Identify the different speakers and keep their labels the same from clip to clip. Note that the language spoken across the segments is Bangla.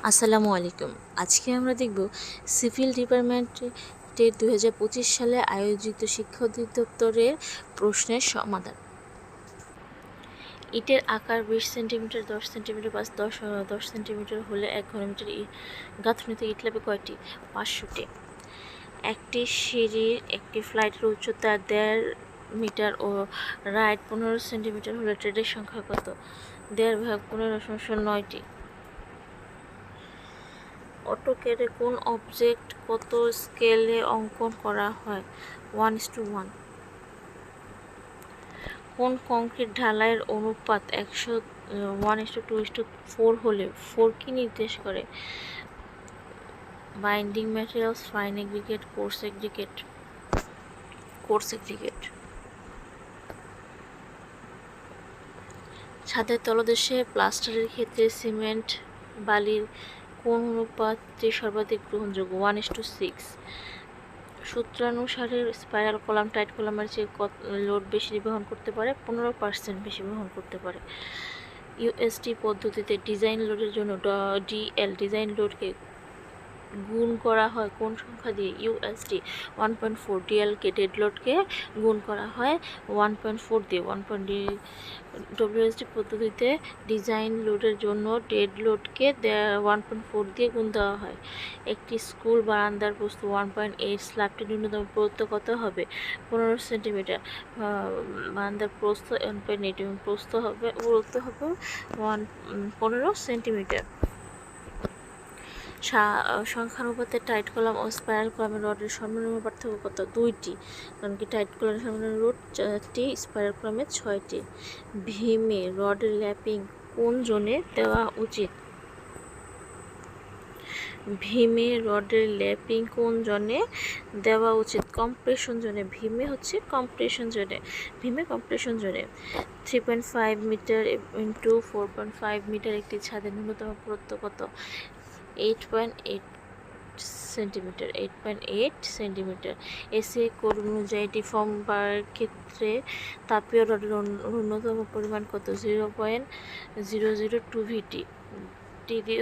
Speaker 1: আসসালামু আলাইকুম। আজকে আমরা দেখব সিভিল ডিপার্টমেন্টের 2025 সালে আয়োজিত শিক্ষা অধিদপ্তরের প্রশ্নের সমাধান। ইটের আকার 20 সেন্টিমিটার, 10 সেন্টিমিটার বা 10 সেন্টিমিটার হলে 1 ঘনমিটার গাঁথনিতে ইট লাগবে কয়টি? 500টি। একটি সিঁড়ির একটি ফ্লাইটের উচ্চতা 1.5 মিটার ও রাইট 15 সেন্টিমিটার হলে ট্রেডের সংখ্যা কত? 1.5 ভাগ 15 9টি। অটোক্যাডে কোন অবজেক্ট কত স্কেলে অঙ্কন করা হয়? 1:1। কোন কংক্রিট ঢালাইয়ের অনুপাত 1:2:4 হলে 4 কি নির্দেশ করে? Binding materials, fine aggregate, course aggregate. ছাদের তলদেশে প্লাস্টারের ক্ষেত্রে সিমেন্ট বালির কোন অনুপাতটি সর্বাধিক গ্রহণযোগ্য? 1:6। সূত্রানুসারে স্পাইরাল কলাম টাইট কলামের চেয়ে লোড বেশি বহন করতে পারে? 15% বেশি বহন করতে পারে। ইউএসডি পদ্ধতিতে ডিজাইন লোডের জন্য ডিজাইন লোডকে গুণ করা হয় কোন সংখ্যা দিয়ে? ইউএসডি 1.4। ডিএলকে ডেড লোডকে গুণ করা হয় 1.4 দিয়ে। ডব্লিউএসডি পদ্ধতিতে ডিজাইন লোডের জন্য ডেড লোডকে 1.4 দিয়ে গুণ দেওয়া হয়। একটি স্কুল বারান্দার প্রস্থ 1.8, স্ল্যাবটি ন্যূনতম প্রস্থ কত হবে? 15 সেন্টিমিটার। বারান্দার প্রস্থ 1.8 এবং প্রস্থ হবে 15 সেন্টিমিটার। সংখ্যানুপাতে টাইট কলাম ও স্পাইরাল কলামের রডের সর্বনিম্ন পার্থক্য কত? 2টি, কারণ কি টাইট কলামের সর্বনিম্ন রড 4টি, স্পাইরাল কলামের 6টি। ভীমে রডের ল্যাপিং কোন জোনে দেওয়া উচিত? ভীমে রডের ল্যাপিং কোন জোনে দেওয়া উচিত? কম্প্রেশন জোনে। ভীমে কম্প্রেশন জোনে। 3.5 মিটার ইন্টু 4.5 মিটার একটি ছাদের ন্যূনতম পুরুত্ব কত? 8.8 সেন্টিমিটার। এসএ কোড অনুযায়ী ডিফর্ম বারের ক্ষেত্রে তাপীয় রডের ন্যূনতম পরিমাণ কত? 0.002 ভিটি। টি দিয়ে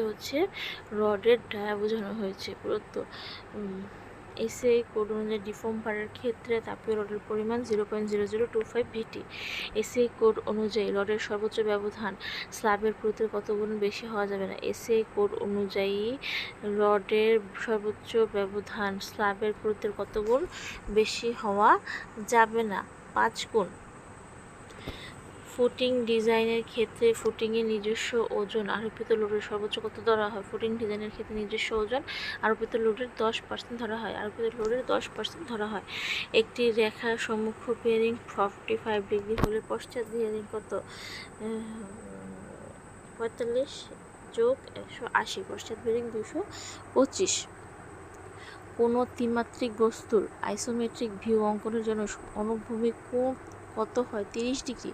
Speaker 1: রডের ডায়া বোঝানো হয়েছে পুরুত্ব। এসএ কোড অনুযায়ী ডিফর্ম বারের ক্ষেত্রে তাপীয় রডের পরিমাণ 0.0025 ভিটি। এসএ কোড অনুযায়ী রডের সর্বোচ্চ ব্যবধান স্ল্যাবের পুরুত্বের কত গুণ বেশি হওয়া যাবে না? এসএ কোড অনুযায়ী রডের সর্বোচ্চ ব্যবধান স্ল্যাবের পুরুত্বের কত গুণ বেশি হওয়া যাবে না? 5 গুণ। ফুটিং ডিজাইনের ক্ষেত্রে ফুটিংয়ের নিজস্ব ওজন আরোপিত লোডের সর্বোচ্চ কত ধরা হয়? ফুটিং ডিজাইনের ক্ষেত্রে নিজস্ব ওজন আরোপিত লোডের 10% ধরা হয়। একটি রেখার সম্মুখ বিয়ারিং 45 ডিগ্রি হলে পশ্চাৎ বিয়ারিং কত? 45 যোগ 180, পশ্চাৎ বিয়ারিং 225। কোনো ত্রিমাত্রিক বস্তুর আইসোমেট্রিক ভিউ অঙ্কনের জন্য অনুভূমিক কোণ কত হয়? 30 ডিগ্রি।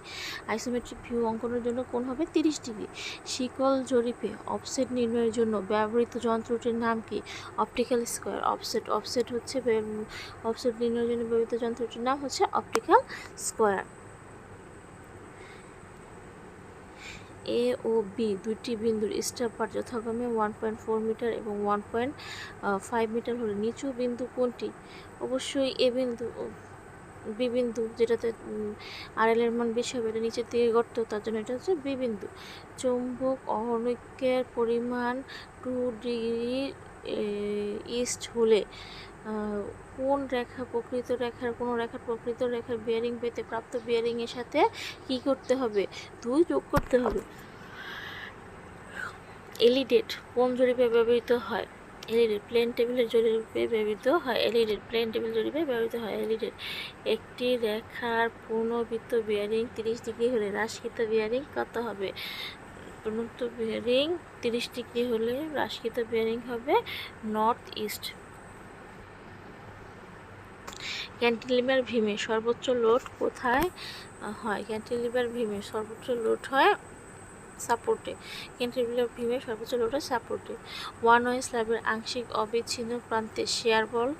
Speaker 1: আইসোমেট্রিক ভিউ অঙ্কনের জন্য কোণ হবে 30 ডিগ্রি। শিকল জরিপে অফসেট নির্ণয়ের জন্য ব্যবহৃত যন্ত্রটির নাম কি? Optical square. অফসেট নির্ণয়ের জন্য ব্যবহৃত যন্ত্রটির নাম অপটিক্যাল স্কয়ার। এ ও বি দুইটি বিন্দুর স্টাপার যথাক্রমে 1.4 মিটার এবং 1.5 মিটার হলে নিচু বিন্দু কোনটি? অবশ্যই এ বিন্দু। বি বিন্দু, যেটাতে RL এর মান বেশি হবে, এটা নিচের দিকে গর্ত, তার জন্য এটা বি বিন্দু। চৌম্বক অনৈক্যের পরিমাণ 2 ডিগ্রি ইস্ট হলে কোন রেখার প্রকৃত রেখার বিয়ারিং পেতে প্রাপ্ত বিয়ারিং এর সাথে কি করতে হবে? 2 যোগ করতে হবে। এলিডেট কোন জরিপে ব্যবহৃত হয়? প্লেন টেবিলের জরিপে ব্যবহৃত হয়। এলিডেট একটি রেখার পুনর্বৃত্ত বিয়ারিং 30 ডিগ্রি হলে হ্রাসকৃত বিয়ারিং কত হবে? প্রণুক্ত বিয়ারিং 30 ডিগ্রি হলে হ্রাসকৃত বিয়ারিং হবে নর্থ ইস্ট। ক্যান্টিলিভার ভীমে সর্বোচ্চ লোড কোথায় হয়? ক্যান্টিলিভার ভীমে সর্বোচ্চ লোড হয় সাপোর্টে, ক্যান্টিলিভার বিমের সর্বোচ্চ লোড হয় সাপোর্টে। ওয়ান ওয়ে স্ল্যাবের আংশিক অবিচ্ছিন্ন প্রান্তে শেয়ার বল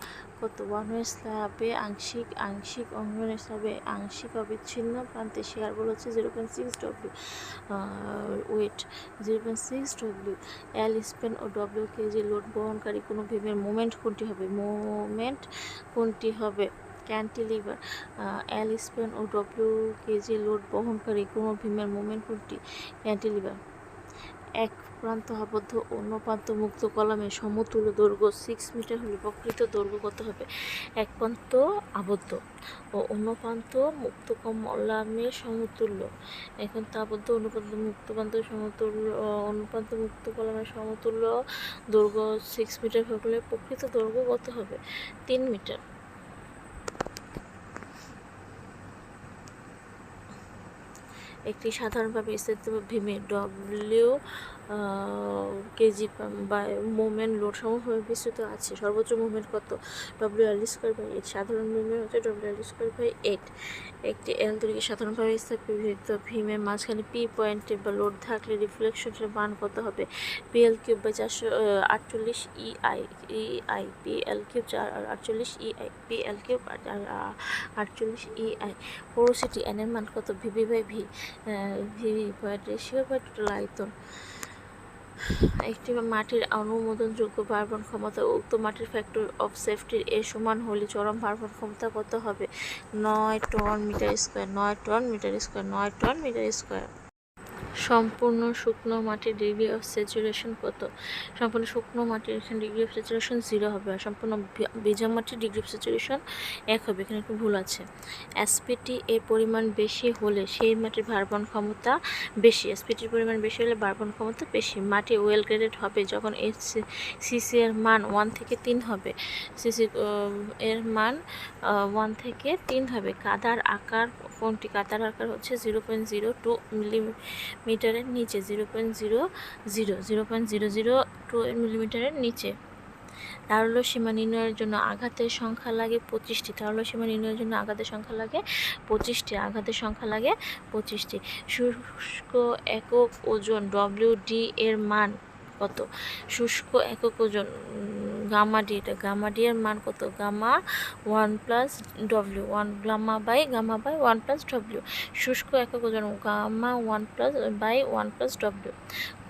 Speaker 1: কত? ওয়ান ওয়ে স্ল্যাবে আংশিক অঙ্গনের স্ল্যাবে আংশিক অবিচ্ছিন্ন প্রান্তে শেয়ার বল হচ্ছে 0.6 W. Wait 0.6 W. L span ও ডব্লিউ কেজি লোড বহনকারী কোনো বিমের মোমেন্ট কোনটি হবে? ক্যান্টিলিভার। এল স্প্যান ও ডব্লিউ কেজি লোড বহনকারী কোনো বিমের মোমেন্ট কোনটি? ক্যান্টিলিভার। এক প্রান্ত আবদ্ধ অন্য প্রান্ত মুক্ত কলামের সমতুল্য দৈর্ঘ্য 6 মিটার হলে প্রকৃত দৈর্ঘ্য কত হবে? এক প্রান্ত আবদ্ধ ও অন্য প্রান্ত মুক্ত কলামের সমতুল্য। এক প্রান্ত আবদ্ধ অন্য প্রান্ত মুক্ত প্রান্তের সমতুল্য, অন্য প্রান্ত মুক্ত কলামের সমতুল্য দৈর্ঘ্য 6 মিটার হলে প্রকৃত দৈর্ঘ্য কত হবে? 3 মিটার। একটি সাধারণভাবে স্থিত ভীমে ডব্লিউ কেজি বা মোমেন্ট লোড সমভাবে বিস্তৃত আছে। সর্বোচ্চ মোমেন্ট কত? WL²/8। সাধারণ মোমেন্ট হচ্ছে WL²/8। একটি এল দৈর্ঘ্যে সাধারণভাবে স্থাপিত ভীমের মাঝখানে পি পয়েন্টে বা লোড থাকলে রিফ্লেকশনের মান কত হবে? PL3/448 EI PL3/48 porosity N এর মান কত? VB/V ভয়েড রেশিও বা টোটাল আয়তন। একটি মাটির অনুমোদনযোগ্য ভারবহন ক্ষমতা উক্ত মাটির ফ্যাক্টর অফ সেফটির এর সমান হলে চরম ভারবহন ক্ষমতা কত হবে? 9 টন মিটার স্কয়ার। সম্পূর্ণ শুকনো মাটির ডিগ্রি অফ স্যাচুরেশন কত? সম্পূর্ণ শুকনো মাটির এখানে ডিগ্রি অফ স্যাচুরেশন 0 হবে, আর সম্পূর্ণ ভেজা মাটির ডিগ্রি অফ স্যাচুরেশন 1 হবে। এখানে একটু ভুল আছে। এসপিটি এর পরিমাণ বেশি হলে সেই মাটির ভারবহন ক্ষমতা বেশি। এসপিটির পরিমাণ বেশি হলে ভারবহন ক্ষমতা বেশি। মাটি ওয়েল গ্রেডেড হবে যখন সিসি এর মান 1 থেকে 3 হবে। সিসি এর মান 1 থেকে 3 হবে। কাদার আকার কোনটি? কাদার আকার হচ্ছে 0.02 মিলিমিটারের নিচে। 0.002 মিলিমিটারের নিচে। তারল্য সীমা নির্ণয়ের জন্য আঘাতের সংখ্যা লাগে 25টি। তারল্য সীমা নির্ণয়ের জন্য আঘাতের সংখ্যা লাগে 25টি। শুষ্ক একক ওজন WD এর মান কত? শুষ্ক একক ওজন গামা ডি, এটা গামা ডি এর মান কত? Gamma 1+W, gamma by 1+W। শুষ্ক একক ওজন গামা 1+1+W।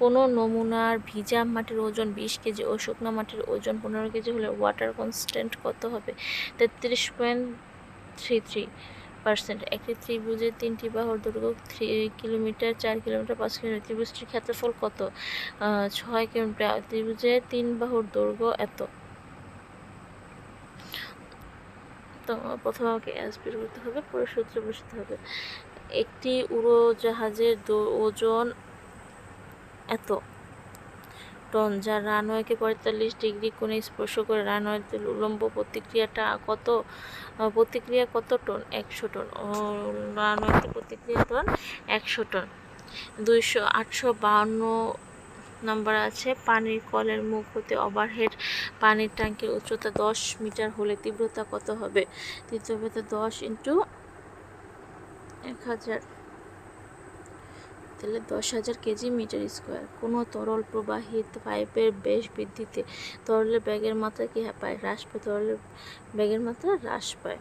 Speaker 1: কোনো নমুনার ভিজা মাটির ওজন 20 কেজি ও শুকনো মাটির ওজন 15 কেজি হলে ওয়াটার কনস্ট্যান্ট কত হবে? 33.33%। একটি ত্রিভুজের 3টি বাহুর দৈর্ঘ্য 3 কিলোমিটার, 4 কিলোমিটার, 5 কিলোমিটার। ত্রিভুজটির ক্ষেত্রফল কত? 6 কিলোমিটার। ত্রিভুজের 3 বাহুর দৈর্ঘ্য এত। তো প্রথমে আমাকে অ্যাজ বের করতে হবে, পরে সূত্রে বসাতে হবে। একটি উড়োজাহাজের ওজন এত টন, যা রানওয়েকে 45 ডিগ্রি কোণে স্পর্শ করে। রানওয়েতে উল্লম্ব প্রতিক্রিয়া কত টন? 100 টন। রানওয়েতে প্রতিক্রিয়া টন 100 টন। 852 নম্বর আছে, পানির কলের মুখ হতে ওভারহেড পানির ট্যাঙ্কের উচ্চতা 10 মিটার হলে তীব্রতা কত হবে? তীব্রতা 10 × 1000, তাহলে 10,000 কেজি মিটার স্কোয়ার। কোনো তরল প্রবাহিত পাইপের ব্যাস বৃদ্ধিতে তরলের ব্যাগের মাত্রা কি পায়? হ্রাস পায়। তরলের ব্যাগের মাত্রা হ্রাস পায়।